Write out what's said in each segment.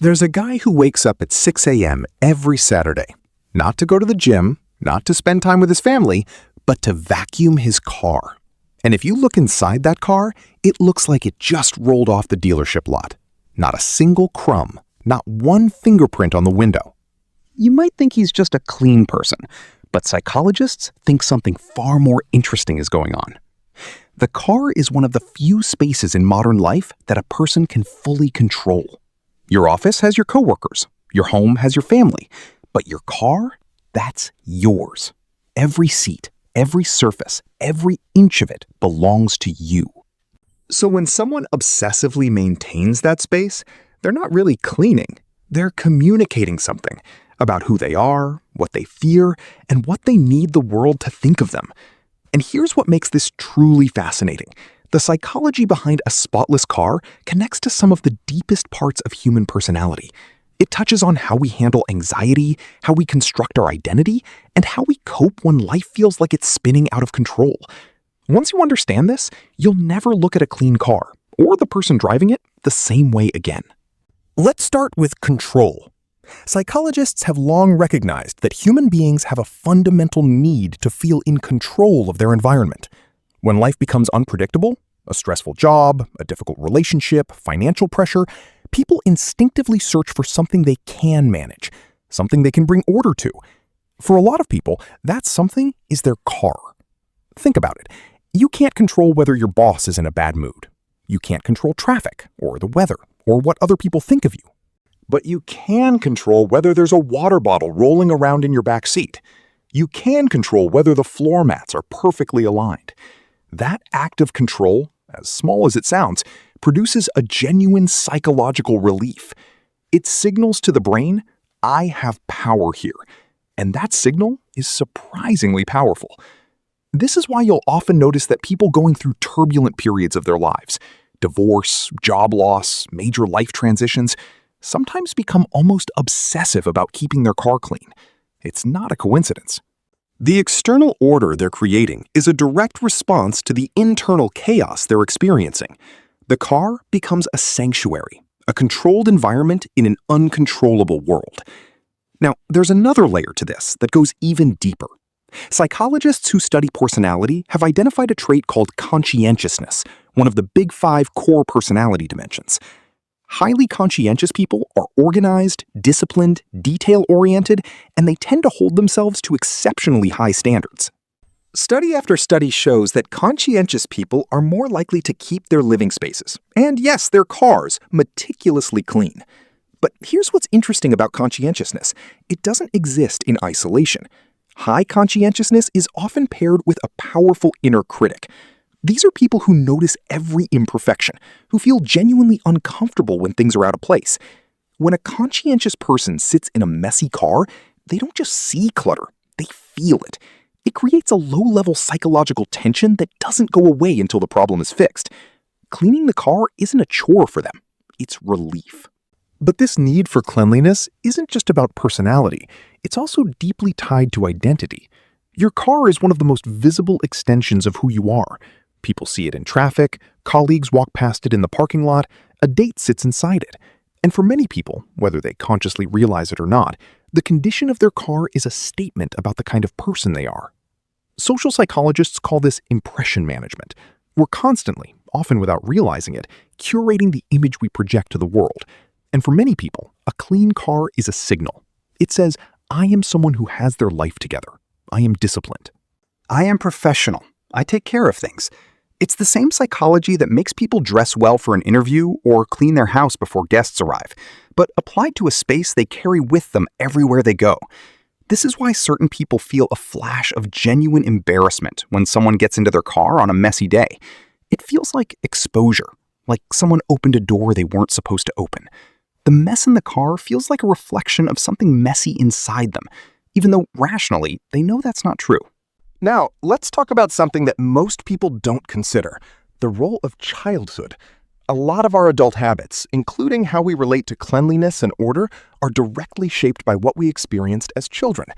There's a guy who wakes up at 6 a.m. every Saturday, not to go to the gym, not to spend time with his family, but to vacuum his car. And if you look inside that car, it looks like it just rolled off the dealership lot. Not a single crumb, not one fingerprint on the window. You might think he's just a clean person, but psychologists think something far more interesting is going on. The car is one of the few spaces in modern life that a person can fully control. Your office has your coworkers, your home has your family, but your car, that's yours. Every seat, every surface, every inch of it belongs to you. So when someone obsessively maintains that space, they're not really cleaning. They're communicating something about who they are, what they fear, and what they need the world to think of them. And here's what makes this truly fascinating. The psychology behind a spotless car connects to some of the deepest parts of human personality. It touches on how we handle anxiety, how we construct our identity, and how we cope when life feels like it's spinning out of control. Once you understand this, you'll never look at a clean car, or the person driving it, the same way again. Let's start with control. Psychologists have long recognized that human beings have a fundamental need to feel in control of their environment. When life becomes unpredictable, a stressful job, a difficult relationship, financial pressure, people instinctively search for something they can manage, something they can bring order to. For a lot of people, that something is their car. Think about it. You can't control whether your boss is in a bad mood. You can't control traffic, or the weather, or what other people think of you. But you can control whether there's a water bottle rolling around in your back seat. You can control whether the floor mats are perfectly aligned. That act of control, as small as it sounds, produces a genuine psychological relief. It signals to the brain, I have power here. And that signal is surprisingly powerful. This is why you'll often notice that people going through turbulent periods of their lives, divorce, job loss, major life transitions, sometimes become almost obsessive about keeping their car clean. It's not a coincidence. The external order they're creating is a direct response to the internal chaos they're experiencing. The car becomes a sanctuary, a controlled environment in an uncontrollable world. Now, there's another layer to this that goes even deeper. Psychologists who study personality have identified a trait called conscientiousness, one of the big 5 core personality dimensions. Highly conscientious people are organized, disciplined, detail-oriented, and they tend to hold themselves to exceptionally high standards. Study after study shows that conscientious people are more likely to keep their living spaces, and yes, their cars, meticulously clean. But here's what's interesting about conscientiousness. It doesn't exist in isolation. High conscientiousness is often paired with a powerful inner critic. These are people who notice every imperfection, who feel genuinely uncomfortable when things are out of place. When a conscientious person sits in a messy car, they don't just see clutter, they feel it. It creates a low-level psychological tension that doesn't go away until the problem is fixed. Cleaning the car isn't a chore for them, it's relief. But this need for cleanliness isn't just about personality, it's also deeply tied to identity. Your car is one of the most visible extensions of who you are. People see it in traffic, colleagues walk past it in the parking lot, a date sits inside it. And for many people, whether they consciously realize it or not, the condition of their car is a statement about the kind of person they are. Social psychologists call this impression management. We're constantly, often without realizing it, curating the image we project to the world. And for many people, a clean car is a signal. It says, I am someone who has their life together. I am disciplined. I am professional. I take care of things. It's the same psychology that makes people dress well for an interview or clean their house before guests arrive, but applied to a space they carry with them everywhere they go. This is why certain people feel a flash of genuine embarrassment when someone gets into their car on a messy day. It feels like exposure, like someone opened a door they weren't supposed to open. The mess in the car feels like a reflection of something messy inside them, even though rationally they know that's not true. Now, let's talk about something that most people don't consider, the role of childhood. A lot of our adult habits, including how we relate to cleanliness and order, are directly shaped by what we experienced as children.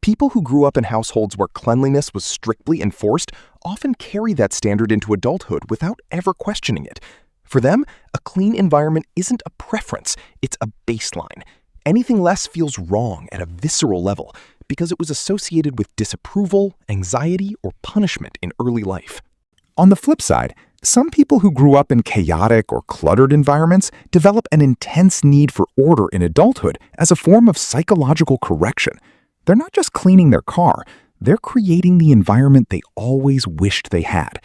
People who grew up in households where cleanliness was strictly enforced often carry that standard into adulthood without ever questioning it. For them, a clean environment isn't a preference, it's a baseline. Anything less feels wrong at a visceral level because it was associated with disapproval, anxiety, or punishment in early life. On the flip side, some people who grew up in chaotic or cluttered environments develop an intense need for order in adulthood as a form of psychological correction. They're not just cleaning their car, they're creating the environment they always wished they had.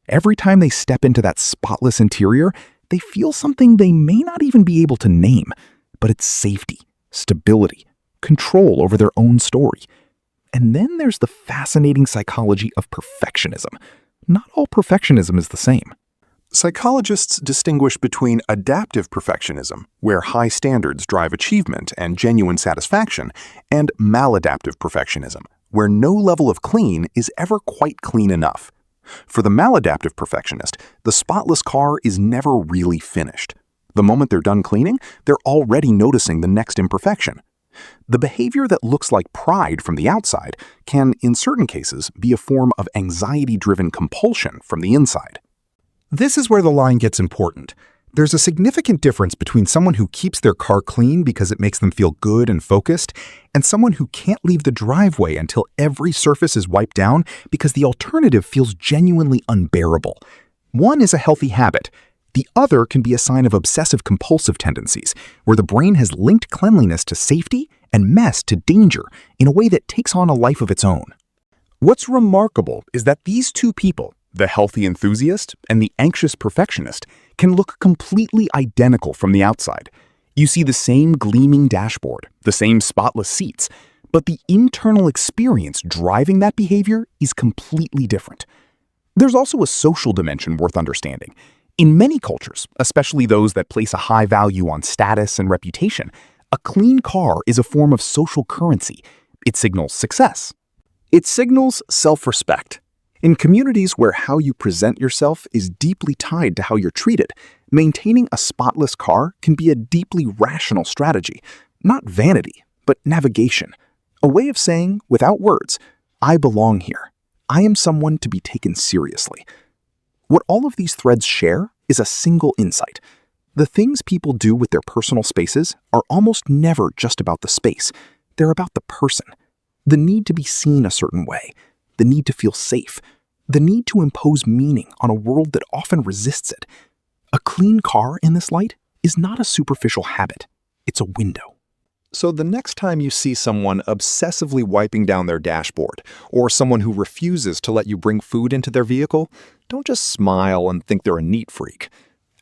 Every time they step into that spotless interior, they feel something they may not even be able to name, but it's safety, stability, control over their own story. And then there's the fascinating psychology of perfectionism. Not all perfectionism is the same. Psychologists distinguish between adaptive perfectionism, where high standards drive achievement and genuine satisfaction, and maladaptive perfectionism, where no level of clean is ever quite clean enough. For the maladaptive perfectionist, the spotless car is never really finished. The moment they're done cleaning, they're already noticing the next imperfection. The behavior that looks like pride from the outside can, in certain cases, be a form of anxiety-driven compulsion from the inside. This is where the line gets important. There's a significant difference between someone who keeps their car clean because it makes them feel good and focused, and someone who can't leave the driveway until every surface is wiped down because the alternative feels genuinely unbearable. One is a healthy habit. The other can be a sign of obsessive-compulsive tendencies, where the brain has linked cleanliness to safety and mess to danger in a way that takes on a life of its own. What's remarkable is that these two people, the healthy enthusiast and the anxious perfectionist, can look completely identical from the outside. You see the same gleaming dashboard, the same spotless seats, but the internal experience driving that behavior is completely different. There's also a social dimension worth understanding. In many cultures, especially those that place a high value on status and reputation, a clean car is a form of social currency. It signals success. It signals self-respect. In communities where how you present yourself is deeply tied to how you're treated, maintaining a spotless car can be a deeply rational strategy. Not vanity, but navigation. A way of saying, without words, I belong here. I am someone to be taken seriously. What all of these threads share is a single insight. The things people do with their personal spaces are almost never just about the space. They're about the person. The need to be seen a certain way. The need to feel safe. The need to impose meaning on a world that often resists it. A clean car in this light is not a superficial habit. It's a window. So the next time you see someone obsessively wiping down their dashboard, or someone who refuses to let you bring food into their vehicle, don't just smile and think they're a neat freak.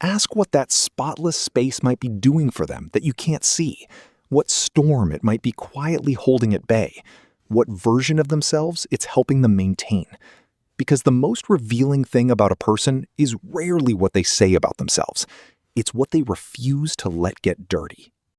Ask what that spotless space might be doing for them that you can't see, what storm it might be quietly holding at bay, what version of themselves it's helping them maintain. Because the most revealing thing about a person is rarely what they say about themselves. It's what they refuse to let get dirty.